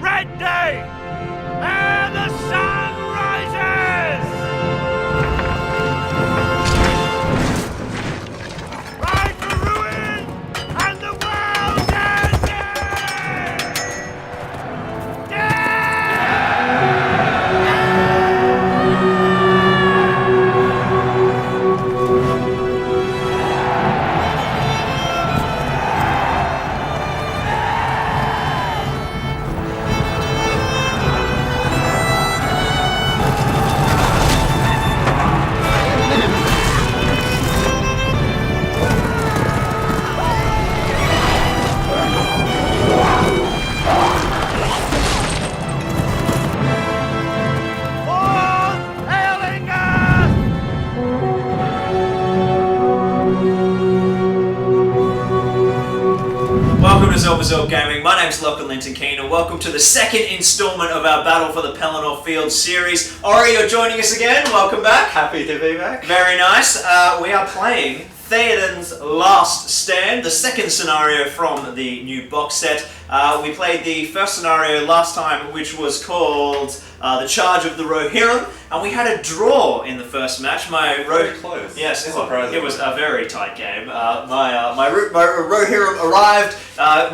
red day, ere the sun rises! Ride for ruin and the world's ending! Welcome to Zorpazorp Gaming. My name's Lachie and Orry, and welcome to the second instalment of our Battle for the Pelennor Field series. Orry, you're joining us again. Welcome back. Happy to be back. Very nice. We are playing Theoden's Last Stand, the second scenario from the new box set. We played the first scenario last time, which was called The Charge of the Rohirrim, and we had a draw in the first match. Very close. Yes, it was a very tight game. My Rohirrim arrived.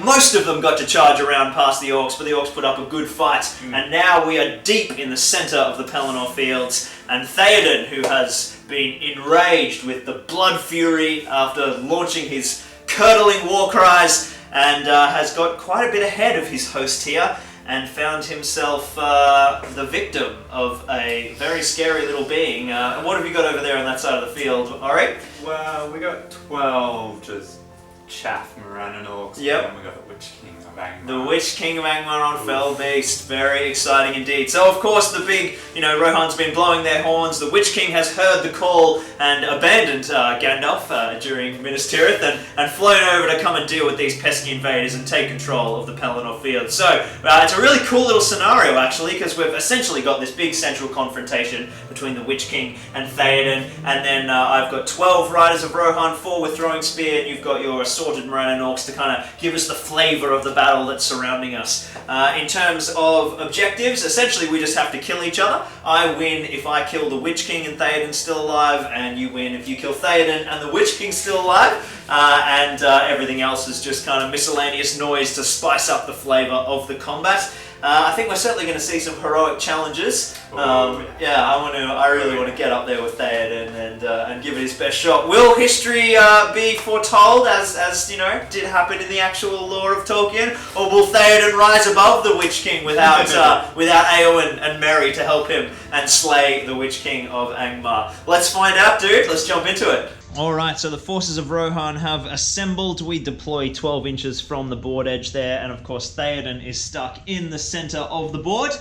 Most of them got to charge around past the Orcs, but the Orcs put up a good fight. And now we are deep in the centre of the Pelennor Fields, and Theoden, who has been enraged with the blood fury after launching his curdling war cries, and has got quite a bit ahead of his host here, and found himself the victim of a very scary little being. What have you got over there on that side of the field, Orry? Well, we got 12 just chaff Morannon Orcs. Yep. And we got the Witch-king of Angmar. The Witch-king of Angmar on Fell Beast. Very exciting indeed. So, of course, the big, Rohan's been blowing their horns. The Witch-king has heard the call and abandoned Gandalf during Minas Tirith and flown over to come and deal with these pesky invaders and take control of the Pelennor Field. So, it's a really cool little scenario, actually, because we've essentially got this big central confrontation between the Witch-king and Theoden, and then I've got 12 Riders of Rohan, 4 with Throwing Spear, and you've got your assorted Morannon Orcs to kind of give us the flavour of the battle that's surrounding us. In terms of objectives, essentially we just have to kill each other. I win if I kill the Witch-king and Theoden's still alive, and you win if you kill Theoden and the Witch-king's still alive, and everything else is just kind of miscellaneous noise to spice up the flavour of the combat. I think we're certainly going to see some heroic challenges. I really want to get up there with Theoden and give it his best shot. Will history be foretold as did happen in the actual lore of Tolkien, or will Theoden rise above the Witch King without Eowyn and Merry to help him and slay the Witch King of Angmar? Let's find out, dude. Let's jump into it. Alright, so the forces of Rohan have assembled. We deploy 12 inches from the board edge there, and of course Theoden is stuck in the centre of the board,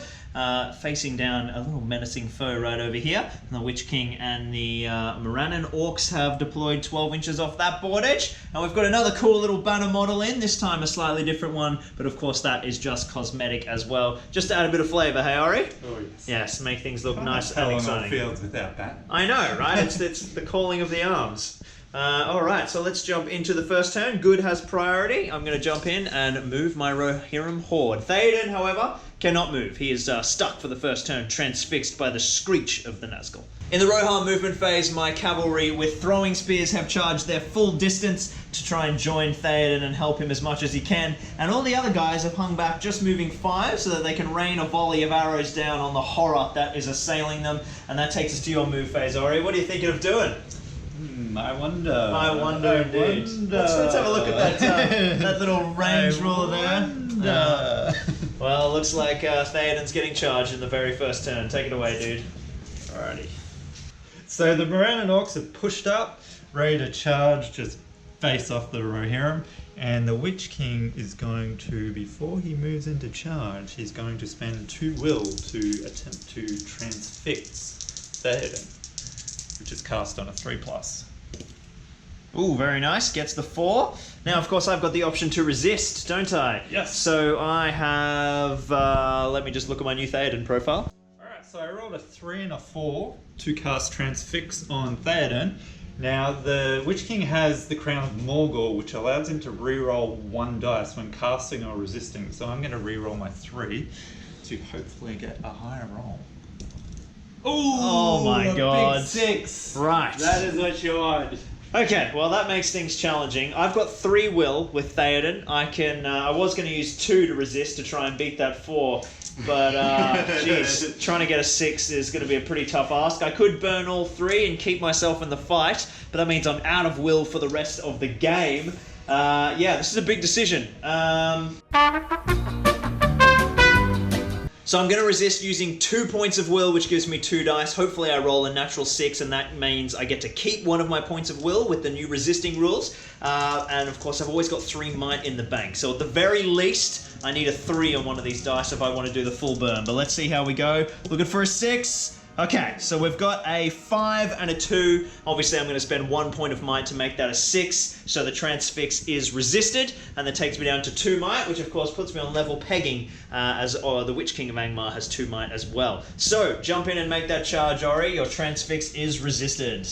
facing down a little menacing foe right over here. And the Witch King and the Morannon Orcs have deployed 12 inches off that board edge. And we've got another cool little banner model in, this time a slightly different one, but of course that is just cosmetic as well. Just to add a bit of flavour, hey Orry? Oh yes. Yes, make things look nice and exciting. Fields without that. I know, right? It's the calling of the arms. Alright, so let's jump into the first turn. Good has priority. I'm going to jump in and move my Rohirrim horde. Theoden, however, cannot move. He is stuck for the first turn, transfixed by the screech of the Nazgul. In the Rohan movement phase, my cavalry with throwing spears have charged their full distance to try and join Theoden and help him as much as he can. And all the other guys have hung back, just moving 5 so that they can rain a volley of arrows down on the horror that is assailing them. And that takes us to your move phase, Orry. What are you thinking of doing? I wonder indeed. Let's have a look at that that little range ruler there. Well, looks like Theoden's getting charged in the very first turn. Take it away, dude. Alrighty. So the Morannon Orcs have pushed up, ready to charge, just face off the Rohirrim. And the Witch King is going to, before he moves into charge, he's going to spend 2 will to attempt to transfix Theoden, which is cast on a 3+. Ooh, very nice. Gets the 4. Now, of course, I've got the option to resist, don't I? Yes. So I have... let me just look at my new Theoden profile. Alright, so I rolled a 3 and a 4 to cast Transfix on Theoden. Now, the Witch King has the Crown of Morgul, which allows him to reroll 1 dice when casting or resisting. So I'm going to reroll my 3 to hopefully get a higher roll. Oh my god. Big 6. Right. That is what you want. Okay, well that makes things challenging. I've got 3 will with Theoden. I was going to use 2 to resist to try and beat that 4, but geez, trying to get a 6 is going to be a pretty tough ask. I could burn all 3 and keep myself in the fight, but that means I'm out of will for the rest of the game. Yeah, this is a big decision. So I'm going to resist using 2 points of will, which gives me 2 dice. Hopefully I roll a natural 6, and that means I get to keep 1 of my points of will with the new resisting rules. And of course I've always got 3 might in the bank. So at the very least, I need a 3 on one of these dice if I want to do the full burn. But let's see how we go. Looking for a 6. Okay, so we've got a 5 and a 2. Obviously, I'm going to spend 1 point of might to make that a 6, so the transfix is resisted, and that takes me down to 2 might, which of course puts me on level pegging, as the Witch King of Angmar has 2 might as well. So, jump in and make that charge, Orry. Your transfix is resisted.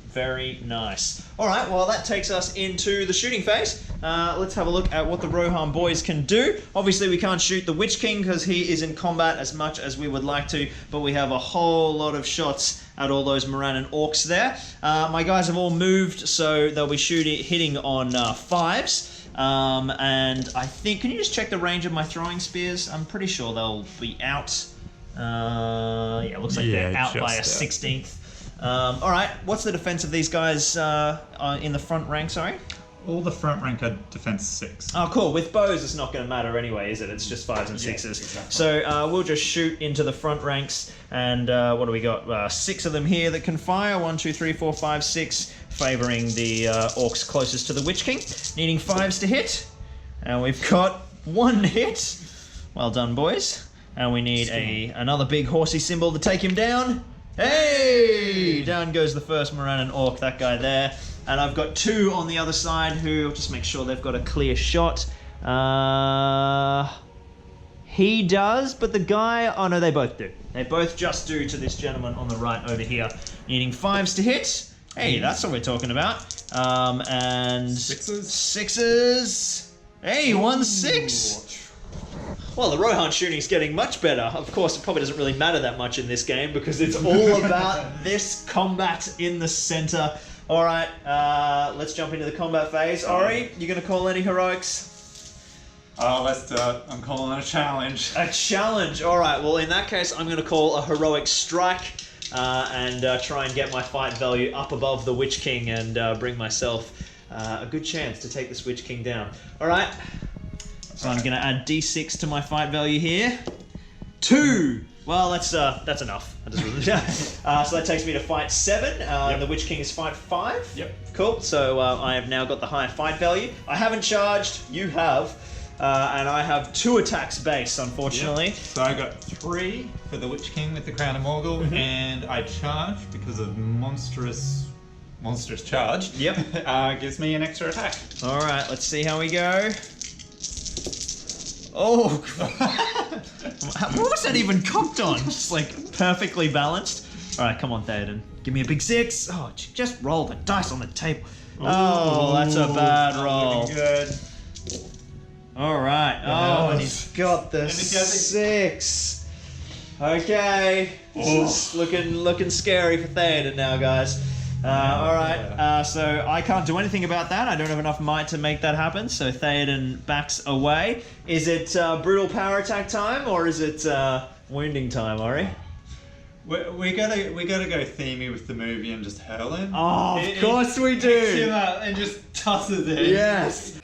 Very nice. Alright, well that takes us into the shooting phase. Let's have a look at what the Rohan boys can do. Obviously we can't shoot the Witch King because he is in combat as much as we would like to, but we have a whole lot of shots at all those Morannon orcs there. My guys have all moved, so they'll be hitting on 5s. And I think, can you just check the range of my throwing spears? I'm pretty sure they'll be out. Yeah, it looks like they're out by a 16th. Alright, what's the defense of these guys in the front rank, sorry? All the front rank are defense 6. Oh, cool. With bows, it's not going to matter anyway, is it? It's just 5s and 6s. Exactly. So we'll just shoot into the front ranks, and what do we got? 6 of them here that can fire. 1, 2, 3, 4, 5, 6, favouring the orcs closest to the Witch King. Needing 5s to hit, and we've got 1 hit. Well done, boys. And we need another big horsey symbol to take him down. Hey! Down goes the first Morannon orc, that guy there. And I've got 2 on the other side who, I'll just make sure they've got a clear shot. He does, but the guy, oh no, they both do. They both just do to this gentleman on the right over here. Needing 5s to hit. Hey, that's what we're talking about. And 6s. 6s. Hey, 1 6. Well, the Rohan shooting's getting much better. Of course, it probably doesn't really matter that much in this game because it's all about this combat in the center. All right, let's jump into the combat phase. Orry, you going to call any heroics? Oh, let's do it. I'm calling it a challenge. A challenge. All right, well, in that case, I'm going to call a heroic strike and try and get my fight value up above the Witch King and bring myself a good chance to take this Witch King down. All right. So I'm going to add d6 to my fight value here. 2! Well, that's enough. That doesn't really so that takes me to fight 7. The Witch King is fight 5. Yep. Cool. So I have now got the higher fight value. I haven't charged. You have. And I have 2 attacks base, unfortunately. Yep. So I got 3 for the Witch King with the Crown of Morgul, and I charge because of monstrous charge. Yep. Gives me an extra attack. All right. Let's see how we go. Oh, what was that even cocked on? Just like perfectly balanced. All right, come on, Theoden. Give me a big 6. Oh, just roll the dice on the table. Oh, that's a bad roll. Good. All right. Oh, and he's got the 6. Okay. This is looking scary for Theoden now, guys. All right, so I can't do anything about that. I don't have enough might to make that happen, so Theoden backs away. Is it brutal power attack time, or is it wounding time, Orry? We gotta go themey with the movie and just hurl him. Oh, of course we Picks do. him up and just tosses him. Yes.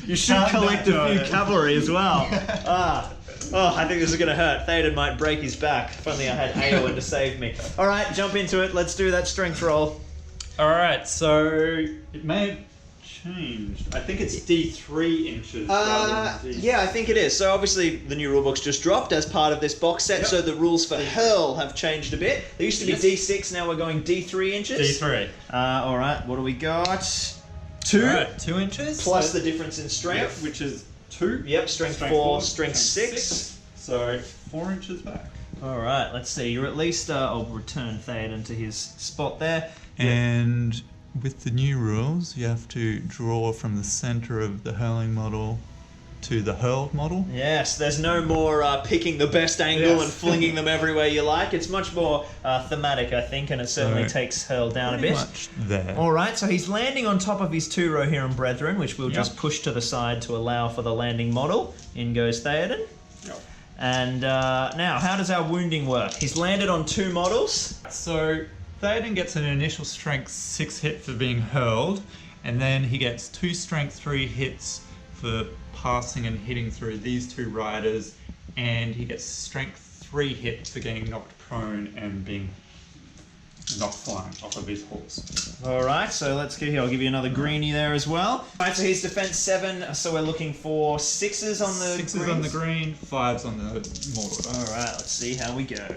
You should collect a few cavalry as well. Oh, I think this is going to hurt. Theoden might break his back. If only I had Eowyn to save me. All right, jump into it. Let's do that strength roll. All right, so it may have changed. I think it's D3 inches. rather than D6. Yeah, I think it is. So obviously the new rulebook's just dropped as part of this box set, Yep. so the rules for hurl have changed a bit. They used to be Yes. D6, now we're going D3 inches. D3. All right, what do we got? 2. All right, 2 inches. Plus So- the difference in strength. Yep, which is 2. Yep, strength 4, strength 6. So 4 inches back. Alright, let's see. You're at least... I'll return Theoden to his spot there. And with the new rules, you have to draw from the center of the hurling model to the hurled model. Yes, there's no more picking the best angle Yes. and flinging them everywhere you like. It's much more thematic, I think, and it certainly So, takes hurl down a Pretty bit. much there. Alright, so he's landing on top of his 2 Rohirrim brethren, which we'll just push to the side to allow for the landing model. In goes Theoden. Yep. And now, how does our wounding work? He's landed on 2 models. So Theoden gets an initial strength 6 hit for being hurled, and then he gets 2 strength 3 hits for passing and hitting through these 2 riders, and he gets strength 3 hit for getting knocked prone and being knocked flying off of his horse. Alright, so let's get here. I'll give you another greenie there as well. Alright, so he's defense 7, so we're looking for 6s on the 6s on the green, 5s on the mortal. Alright, let's see how we go.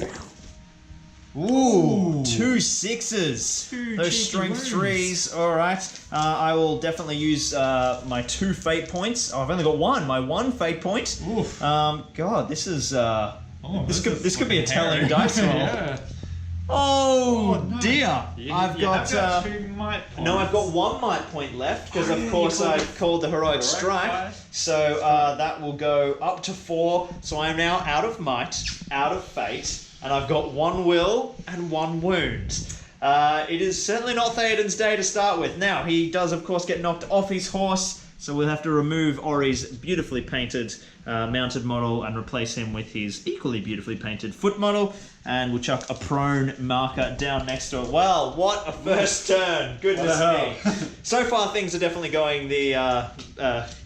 Ooh, 2 6s. Two Those cheeky strength wounds. 3s. Alright, I will definitely use my 2 fate points. Oh, I've only got 1. My 1 fate point. Oof. God, this is... this is could be a fucking telling hairy. dice roll. Yeah. Oh, no. dear. I've got... 2 might points. no, I've got 1 might point left, because Oh, of yeah, course you called I called the heroic strike. strike. So that will go up to 4. So I am now out of might, out of fate, and I've got 1 will and 1 wound. It is certainly not Theoden's day to start with. Now, he does of course get knocked off his horse, so we'll have to remove Orry's beautifully painted mounted model and replace him with his equally beautifully painted foot model, and we'll chuck a prone marker down next to it. Well, what a first turn! Goodness me. So far things are definitely going, the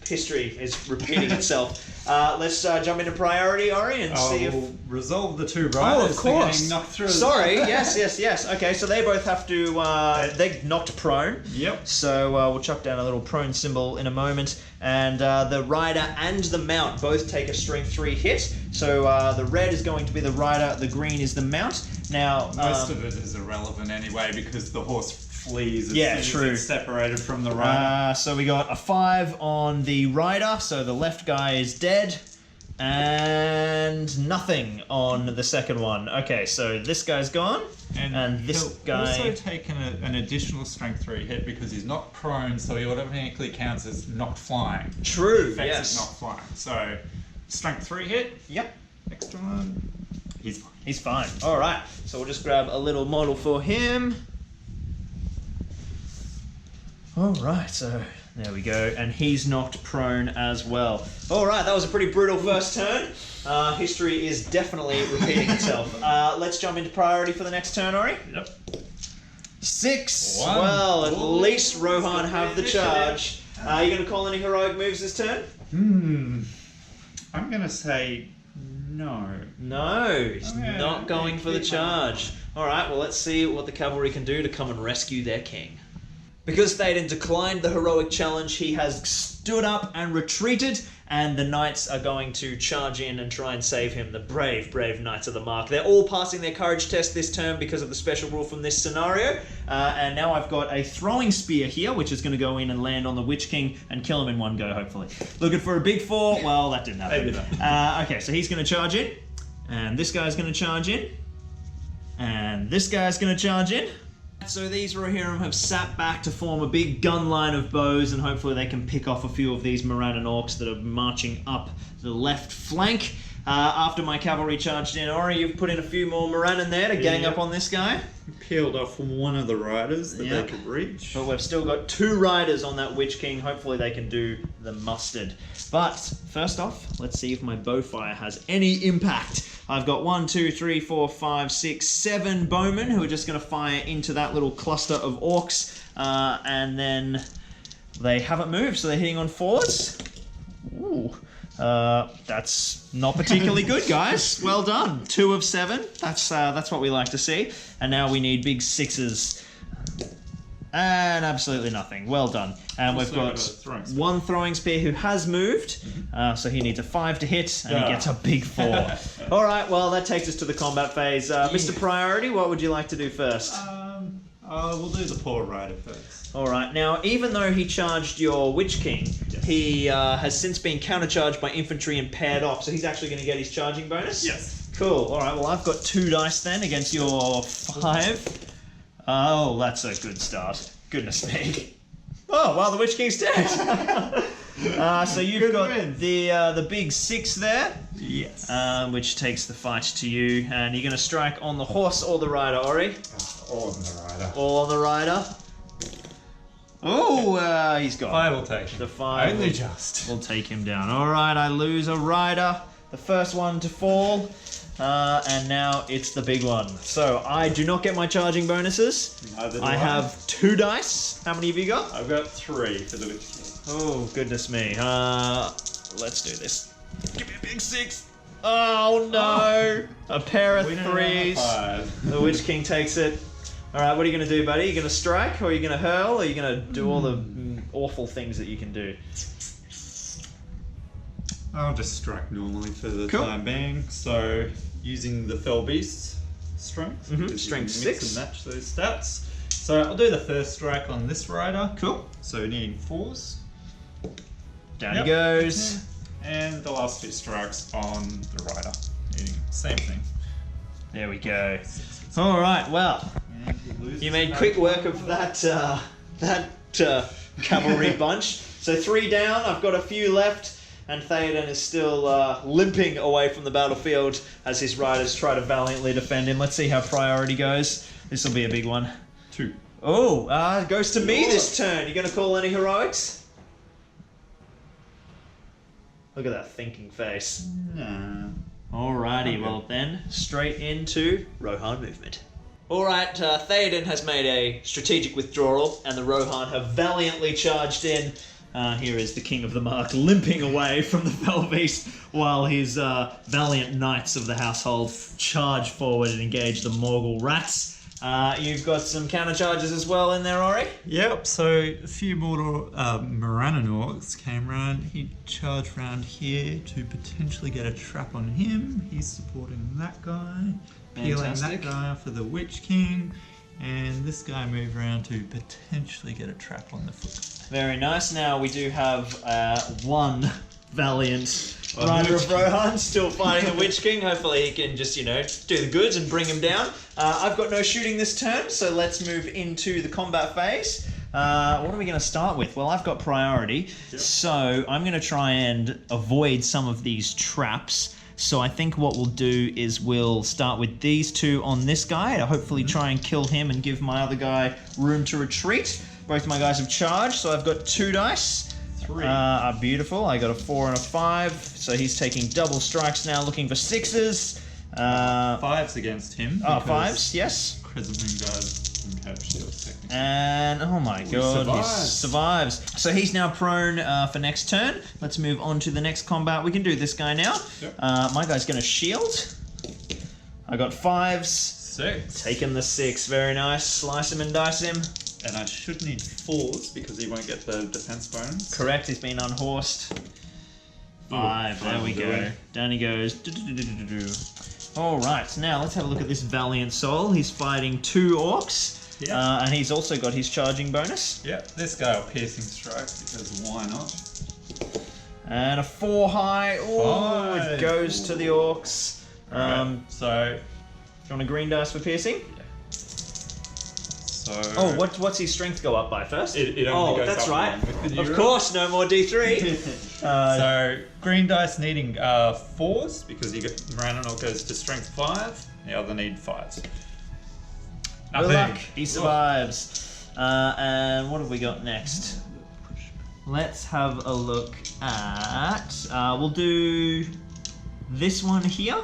history is repeating itself. Let's jump into priority, Orry, and see if... I'll resolve the 2 riders. Oh, of for course. getting knocked through. Sorry, yes. Okay, so they both have to... they knocked prone. Yep. So we'll chuck down a little prone symbol in a moment. And the rider and the mount both take a strength 3 hit. So the red is going to be the rider, the green is the mount. Now... Most of it is irrelevant anyway because the horse flees as Yeah, soon true. as it's separated from the rider. So we got a 5 on the rider, so the left guy is dead. And nothing on the second one. Okay, so this guy's gone. And this he'll guy... also take an additional strength 3 hit because he's not prone, so he automatically counts as knocked flying. True, Affects yes. as knocked flying. So, strength 3 hit, Yep, extra one, he's fine. he's fine. Alright, so we'll just grab a little model for him. Alright, so there we go. And he's knocked prone as well. Alright, that was a pretty brutal first turn. History is definitely repeating itself. Let's jump into priority for the next turn, Orry. Yep. 6. One. Well, at Ooh, least Rohan have the initiative. charge. Are you going to call any heroic moves this turn? I'm going to say no. No, he's Okay, not going for the keep charge. Alright, well let's see what the cavalry can do to come and rescue their king. Because Theoden declined the heroic challenge, he has stood up and retreated, and the knights are going to charge in and try and save him. The brave, brave knights of the Mark. They're all passing their courage test this turn because of the special rule from this scenario. And now I've got a throwing spear here, which is going to go in and land on the Witch-king and kill him in one go, hopefully. Looking for a big 4. Well, that didn't happen. Okay, so he's going to charge in. And this guy's going to charge in. And this guy's going to charge in. So these Rohirrim have sat back to form a big gun line of bows, and hopefully they can pick off a few of these Morannon orcs that are marching up the left flank. After my cavalry charged in, Orry, you've put in a few more Morannon there to gang up on this guy. Peeled off one of the riders that Yep. they could reach. But we've still got 2 riders on that Witch King. Hopefully they can do the mustard. But first off, let's see if my bowfire has any impact. I've got 1, 2, 3, 4, 5, 6, 7 bowmen who are just going to fire into that little cluster of orcs. And then they haven't moved, so they're hitting on 4s. Ooh. That's not particularly good, guys. Well done. 2 of 7. That's what we like to see. And now we need big 6s. And absolutely nothing. Well done. And we've got one throwing spear who has moved. So he needs a 5 to hit, and he gets a big 4. All right, well, that takes us to the combat phase. Mr. Priority, what would you like to do first? We'll do the poor rider first. All right. Now, even though he charged your Witch King, he has since been countercharged by infantry and paired off, so he's actually going to get his charging bonus? Yes. Cool. All right, well, I've got 2 dice then against your 5. Oh, that's a good start. Goodness me. Oh, well, the Witch King's dead. So you've Good got win. the big 6 there, Yes. which takes the fight to you, and you're going to strike on the horse or the rider, Orry. All on the rider. All on the rider. Oh, he's got 5 will take him. the 5. Only just. We'll take him down. All right, I lose a rider, the first one to fall, and now it's the big one. So I do not get my charging bonuses. Neither do I have 2 dice. How many have you got? I've got 3 for the Witch King. Oh, goodness me. Let's do this. Give me a big 6. Oh, no. A pair of We don't have a 3s. 5. The Witch King takes it. All right, what are you going to do, buddy? Are you going to strike, or are you going to hurl, or are you going to do all the awful things that you can do? I'll just strike normally for the Cool. time being. So, using the Fell Beast strength. Mhm, because you strength can mix 6. and match those stats. So, I'll do the first strike on this rider. Cool. So, needing 4s. Down Yep. he goes. And the last 2 strikes on the rider. Needing same thing. There we go. All right, well, And he loses you made that quick work one. of that cavalry bunch. So 3 down, I've got a few left, and Theoden is still limping away from the battlefield as his riders try to valiantly defend him. Let's see how priority goes. This will be a big one. 2. Oh, it goes to me this turn. You going to call any heroics? Look at that thinking face. Nah. Alrighty, well then, straight into Rohan movement. Alright, Theoden has made a strategic withdrawal, and the Rohan have valiantly charged in. Here is the King of the Mark limping away from the Fell Beast, while his valiant knights of the household charge forward and engage the Morgul rats. You've got some counter charges as well in there, Orry? Yep, so a few more Moranenorks came around. He charged around here to potentially get a trap on him. He's supporting that guy, peeling Fantastic. that guy for the Witch King, and this guy moved around to potentially get a trap on the foot. Very nice. Now we do have one valiant Oh, rider Witch of King. Rohan still fighting the Witch King. Hopefully he can just, do the goods and bring him down. I've got no shooting this turn, so let's move into the combat phase. What are we going to start with? Well, I've got priority, so I'm going to try and avoid some of these traps. So I think what we'll do is we'll start with these 2 on this guy to hopefully try and kill him and give my other guy room to retreat. Both my guys have charged, so I've got 2 dice. 3. Beautiful. I got a 4 and a 5, so he's taking double strikes now, looking for 6s. 5s against him. Oh, because 5s, yes. Crescent Moon guys didn't have shields technically. And, oh my god, he survives. So he's now prone for next turn. Let's move on to the next combat. We can do this guy now. Yep. My guy's going to shield. I got 5s. 6. Taking the 6, very nice. Slice him and dice him. And I should need 4s because he won't get the defense bonus. Correct, he's been unhorsed. 5, there we go. Down he goes. Alright, now let's have a look at this valiant soul. He's fighting 2 orcs. Yeah. And he's also got his charging bonus. Yep, this guy will piercing strike because why not? And a 4 high. Oh, it 5. goes to the orcs. Alright, so Do you want a green dice for piercing? So Oh, what's his strength go up by first? It only goes that's up right. one with the Of euro. course, no more D3. So green dice needing 4s because you get Moraninor goes to strength 5. The other need 5s. Good luck. He survives. And what have we got next? Let's have a look at. We'll do this one here.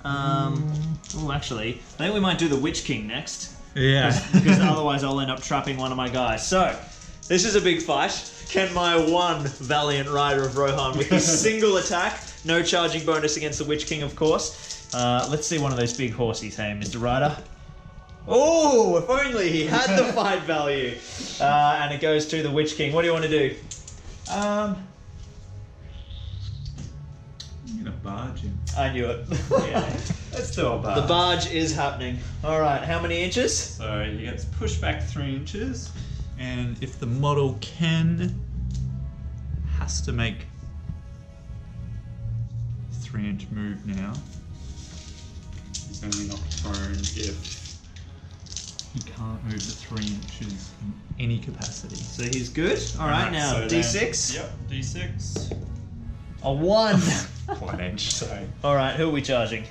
Oh, actually, I think we might do the Witch King next. Yeah. Because otherwise I'll end up trapping one of my guys. So, this is a big fight. Can my one valiant rider of Rohan with a single attack, no charging bonus against the Witch King, of course. Let's see one of those big horsies, hey, Mr. Rider. Oh, if only he had the fight value. And it goes to the Witch King. What do you want to do? I'm gonna barge him. I knew it. Yeah. Let's do a barge. The barge is happening. All right, how many inches? So he gets pushed back 3 inches, and if the model can has to make 3-inch move now. He's only not prone if he can't move the 3 inches in any capacity. So he's good. All right, now so D6. Yep, D6. A 1. 1 inch, so. All right, who are we charging?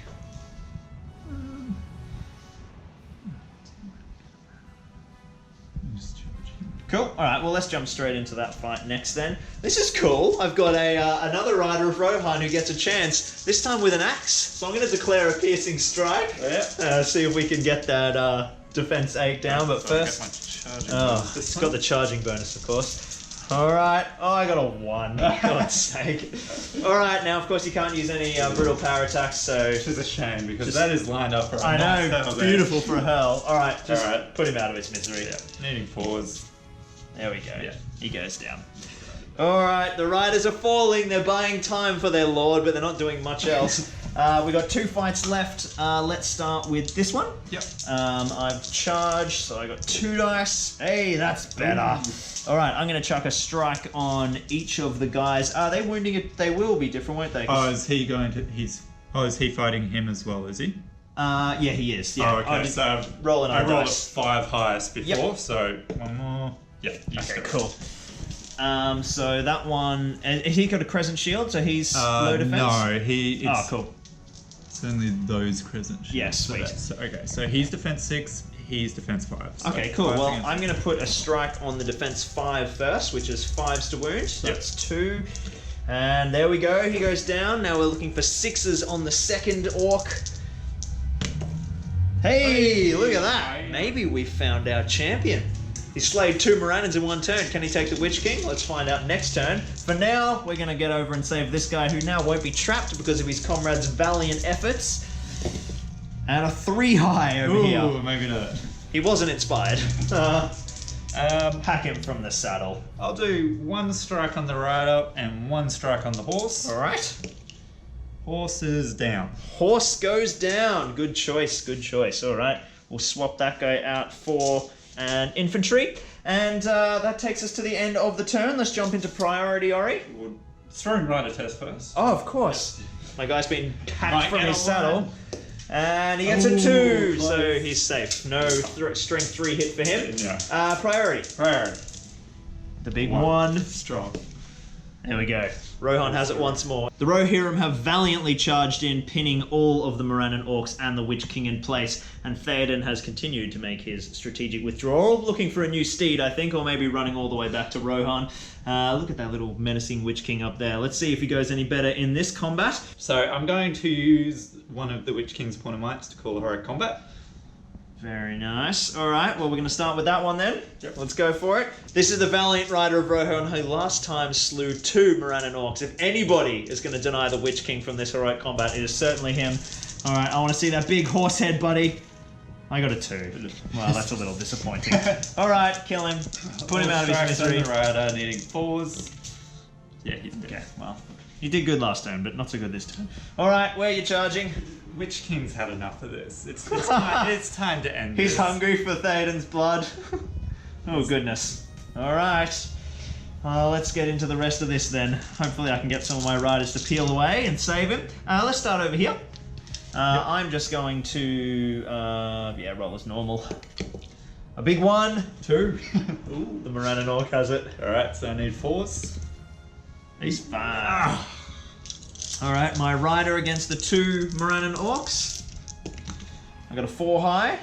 Cool. All right. Well, let's jump straight into that fight next. Then this is cool. I've got another rider of Rohan who gets a chance. This time with an axe. So I'm going to declare a piercing strike. Yeah. See if we can get that defense 8 down. But first, it's got the charging bonus, of course. All right. Oh, I got a 1. For God's sake. All right. Now, of course, you can't use any brutal power attacks. So Which is a shame because that is lined up for a I nice know. hurl there. Beautiful for a hurl. All right. Just All right. put him out of his misery. Yeah. Needing pause. There we go. Yeah. He goes down. Alright, the riders are falling. They're buying time for their lord, but they're not doing much else. We got 2 fights left. Let's start with this one. Yep. I've charged, so I got 2 dice. Hey, that's better. Alright, I'm going to chuck a strike on each of the guys. Are they wounding it? They will be different, won't they? Oh, is he going to? Is he fighting him as well? Is he? Yeah, he is. Yeah. Oh, okay. So roll I another rolled dice. 5 highest before, Yep. so 1 more. Yeah. Okay, cool. So that one, and he got a crescent shield, so he's low defense. No, he. Oh, cool. It's only those crescent shields. Yeah, sweet. So so he's defense 6. He's defense 5. So Okay, cool. 5 Well, against- I'm going to put a strike on the defense 5 first, which is 5s to wound. So Yep. that's 2. And there we go. He goes down. Now we're looking for 6s on the second orc. Hey, look at that. Maybe we found our champion. He slayed 2 Morannons in 1 turn. Can he take the Witch King? Let's find out next turn. For now, we're going to get over and save this guy who now won't be trapped because of his comrades' valiant efforts. And a 3 high over here. Ooh, maybe not. He wasn't inspired. Hack him from the saddle. I'll do 1 strike on the rider and 1 strike on the horse. All right. Horse is down. Horse goes down. Good choice. Good choice. All right. We'll swap that guy out for an infantry. And that takes us to the end of the turn. Let's jump into priority, Orry. Throwing rider test first. Oh, of course. My guy's been hacked Right, from and his a saddle. 1. And he gets a Ooh, 2, close. so he's safe. No strength 3 hit for him. Yeah. Priority. Priority. The big 1. Strong. There we go. Rohan has it once more. The Rohirrim have valiantly charged in, pinning all of the Morannon orcs and the Witch King in place, and Theoden has continued to make his strategic withdrawal, looking for a new steed, I think, or maybe running all the way back to Rohan. Look at that little menacing Witch King up there. Let's see if he goes any better in this combat. So I'm going to use one of the Witch King's Point of Mights to call a heroic combat. Very nice. All right, well, we're going to start with that one then. Yep. Let's go for it. This is the valiant rider of Rohan who last time slew 2 Morannon orcs. If anybody is going to deny the Witch King from this heroic combat, it is certainly him. All right, I want to see that big horse head, buddy. I got a 2. Well, that's a little disappointing. All right, kill him. Put him out of his misery. The rider needing 4s. Yeah, he's dead. Okay, well, you did good last turn, but not so good this turn. All right, where are you charging? Witch King's had enough of this. It's time to end He's this. hungry for Theoden's blood. Oh, goodness. All right. Let's get into the rest of this then. Hopefully I can get some of my riders to peel away and save him. Let's start over here. I'm just going to, roll as normal. A big 1. 2. Ooh, the Morannon orc has it. Alright, so I need 4s. He's fine. Alright, my rider against the 2 Morannon orcs. I got a 4 high.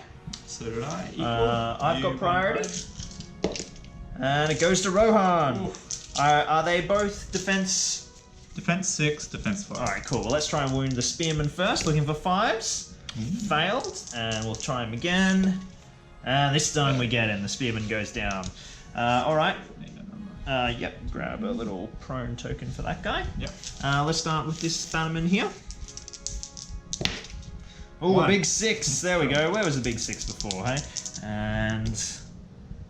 So did I. Equal. I've You got won priority. both. And it goes to Rohan. Oof. Are they both defense? Defense 6, defense 5. Alright, cool. Well, let's try and wound the spearman first. Looking for 5s. Failed. And we'll try him again. And this time we get him. The spearman goes down. Alright. Yep, grab a little prone token for that guy. Yep. Let's start with this Bannerman here. Oh, a 1. big 6. There we go. Where was the big 6 before, hey? And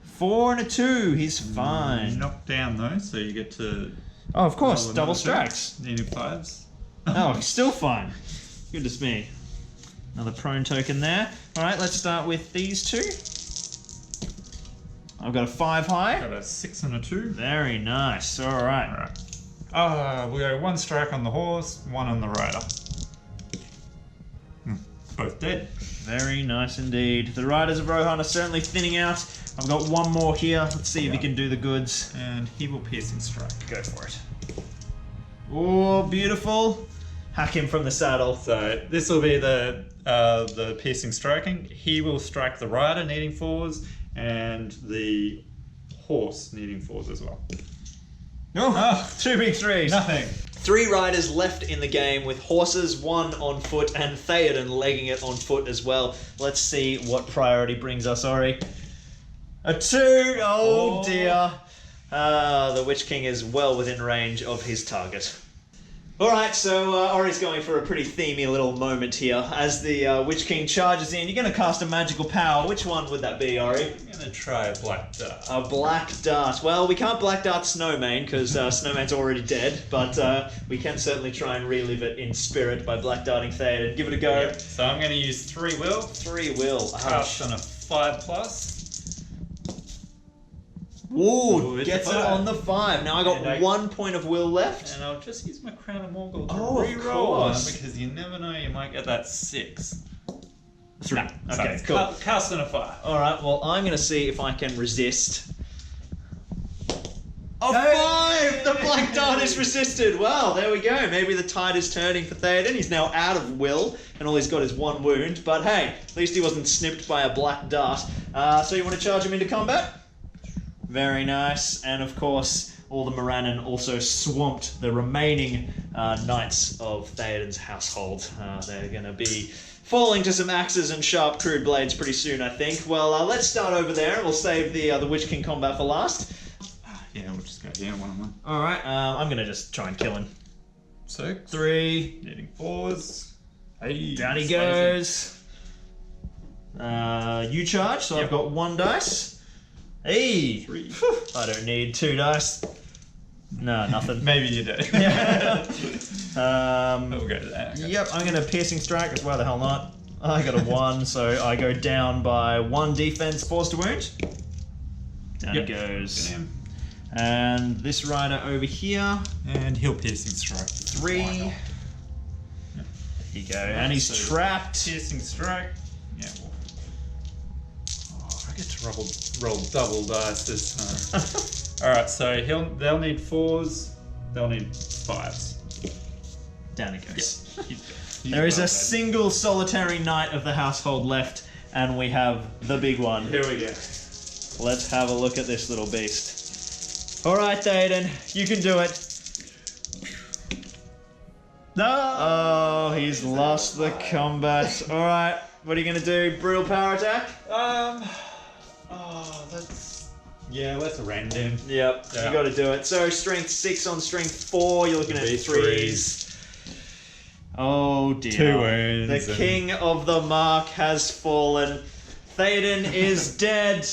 4 and a 2. He's fine. Knocked down though, so you get to. Oh, of course. roll Double another strikes. Needing 5s. Oh, he's still fine. Goodness me. Another prone token there. Alright, let's start with these 2. I've got a 5 high. Got a 6 and a 2. Very nice. Alright. Alright. We go 1 strike on the horse, 1 on the rider. Both dead. Very nice indeed. The Riders of Rohan are certainly thinning out. I've got 1 more here. Let's see if he can do the goods. And he will piercing strike. Go for it. Oh, beautiful. Hack him from the saddle. So this will be the piercing striking. He will strike the rider needing 4s and the horse needing 4s as well. Oh, 2 big 3s. Nothing. 3 riders left in the game with horses, 1 on foot, and Theoden legging it on foot as well. Let's see what priority brings us, Orry. A 2! Oh dear. The Witch King is well within range of his target. Alright, so Ori's going for a pretty themey little moment here. As the Witch King charges in, you're going to cast a magical power. Which one would that be, Orry? I'm going to try a black dart. A black dart. Well, we can't black dart Snowman because Snowman's already dead, but we can certainly try and relive it in spirit by black darting Theoden. Give it a go. Yep. So I'm going to use 3 will. 3 will. Cast on a 5+. Ooh, it's gets a it 5. on the 5. Now I got And I- 1 point of will left. And I'll just use my Crown of Mongol to Oh, of reroll one course. because you never know, you might get that 6. 3. Nah, Okay, so cool. Cast on a 5. Alright, well, I'm going to see if I can resist. A Hey! 5! The black dart is resisted. Well, there we go. Maybe the tide is turning for Theoden. He's now out of will, and all he's got is 1 wound. But hey, at least he wasn't snipped by a black dart. So you want to charge him into combat? Very nice. And of course, all the Morannon also swamped the remaining knights of Theoden's household. They're going to be falling to some axes and sharp crude blades pretty soon, I think. Well, let's start over there. We'll save the Witch King combat for last. Yeah, we'll just go here, 1-on-1. Alright, I'm going to just try and kill him. 6. 3. Needing 4s. Hey, Down he slicing. goes. You charge, so I've got 1 dice. Hey! 3. I don't need 2 dice. No, nothing. Maybe you do. Yeah. We'll go to that. Okay. Yep, I'm going to piercing strike. Why the hell not? I got a 1, so I go down by 1 defense, force to wound. Down Yep. he goes. Get him. And this rider over here, And he'll piercing strike. 3. Why not? There you go. And he's So- trapped. Piercing strike. Yeah, well. Oh, I get to roll double dice this time. Alright, so they'll need 4s, they'll need 5s. Down he goes. He's There is well a dead. single solitary knight of the household left, and we have the big one. Here we go. Let's have a look at this little beast. Alright, Theoden, you can do it. No! Oh, he's lost the combat. Alright, what are you going to do? Brutal power attack? Let's rend him. Yep, Yeah. you got to do it. So, strength 6 on strength 4, you're looking at Be 3s. Oh dear. 2 wounds. The and- king of the mark has fallen. Theoden is dead.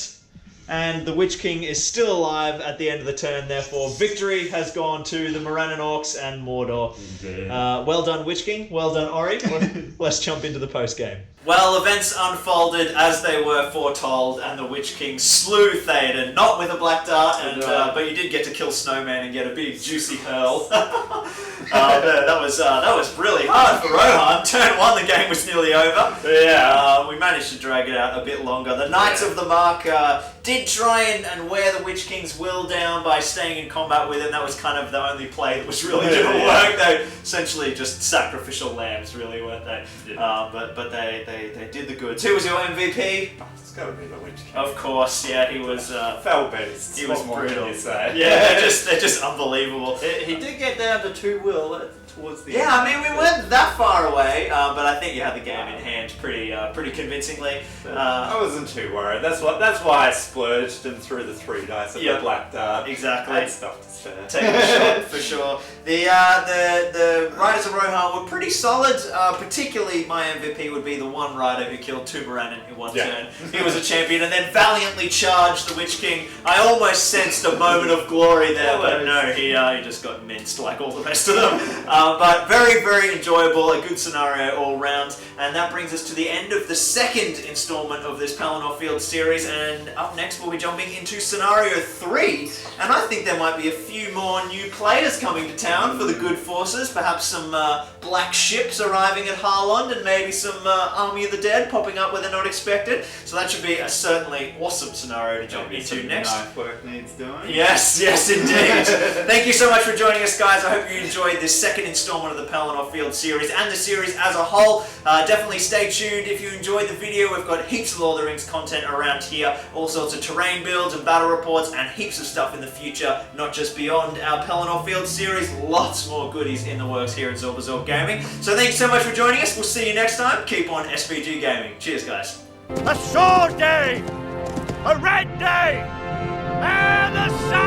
And the Witch King is still alive at the end of the turn, therefore victory has gone to the Morannon Orcs and Mordor. Well done, Witch King. Well done, Orry. Let's jump into the post-game. Well, events unfolded as they were foretold, and the Witch King slew Theoden, not with a black dart, but you did get to kill Snowman and get a big juicy hurl. That was really hard for Rohan. Turn 1, the game was nearly over. Yeah. We managed to drag it out a bit longer. The Knights of the Mark did try and wear the Witch King's will down by staying in combat with him. That was kind of the only play that was really going to work. They essentially just sacrificial lambs, really, weren't they? Yeah. But they did the goods. Who was your MVP? It's got to be the Witch King. Of course, yeah, he was. Fell beast. He was What more brutal. can you say? Yeah, they're just unbelievable. He did get down to 2 will towards the end. Yeah, I mean, we weren't that far away, but I think you had the game in hand pretty convincingly. I wasn't too worried. That's why I splurged and threw the 3 dice at Yep. the black dart. Exactly. And stuff to spare. Take a shot for sure. The Riders of Rohan were pretty solid. Particularly, my MVP would be the one rider who killed 2 Morannon in 1 turn. He was a champion, and then valiantly charged the Witch King. I almost sensed a moment of glory there, but no, he just got minced like all the rest of them. But very, very enjoyable, a good scenario all round. And that brings us to the end of the second installment of this Pelennor Field series. And up next we'll be jumping into scenario 3. And I think there might be a few more new players coming to town for the good forces. Perhaps some black ships arriving at Harlond, and maybe some Army of the Dead popping up where they're not expected. So that should be a certainly awesome scenario to jump into next. Knife work needs doing. Yes, indeed. Thank you so much for joining us, guys. I hope you enjoyed this second installment of the Pelennor Field series and the series as a whole. Definitely stay tuned if you enjoyed the video. We've got heaps of Lord of the Rings content around here, all sorts of terrain builds and battle reports, and heaps of stuff in the future, not just beyond our Pelennor Field series. Lots more goodies in the works here at Zorpazorp Gaming. So thank you so much for joining us. We'll see you next time. Keep on SVG Gaming. Cheers, guys. A sword day, a red day, and the sun